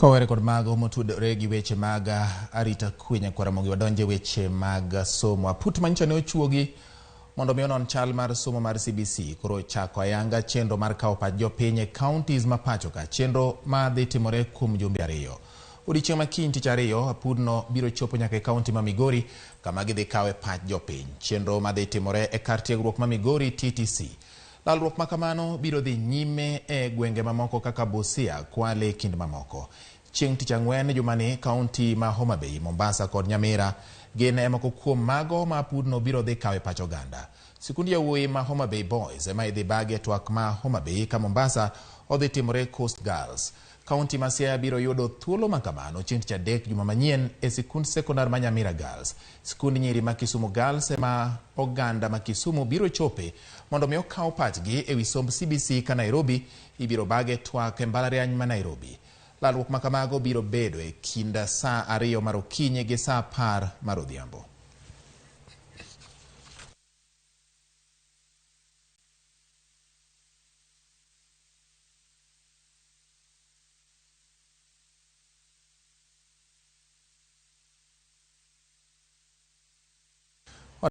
Kowere kod mago motudore gi weche mag arita kwe kwa Ramogi wadonje weche mag somo. Aput manyicha ne ochuogi mondo mi onon chal mar somo mar CBC koro chako ayanga chenro mar kawo pach jopiny e counties ma pacho ka, chenro ma dhi timore kuom jumbe ariyo. Odiochieng' ma kiny tich ariyo apudno biro chopo nyaka e kaunti ma Migori kama gidhi kawe pach jopiny. Chenro ma dhi timore e kar tiegruok ma Migori TTC. Lalruok makamano biro dhi nyime e gwenge mamoko kaka Busia, Kwale kind mamoko. Chieng' tich ang'wen jumani kaunti ma Homa Bay, Mombasa kod Nyamira gin moko kuom mago ma apudno biro dhi kawe pach oganda. Sikundi yawuoyi ma Homa Bay Boys ema idhi bage Twak ma Homa Bay ka Mombasa odhi timore Coast Girls. Kaunti ma Siaya biro yudo thuolo makamano chieng' tich adek juma manyien e sikund sekondar ma Nyamira Girls. Sikundi nyiri ma Kisumu Girls ema oganda ma Kisumu biro chope mondo mi okaw pachgi e wi somb CBC ka Nairobi ibiro bage Twak e mbalariany ma Nairobi. Lalruok makamago biro bedo e kinda saa 2 mar okinyi gi saa 10 mar odhiambo.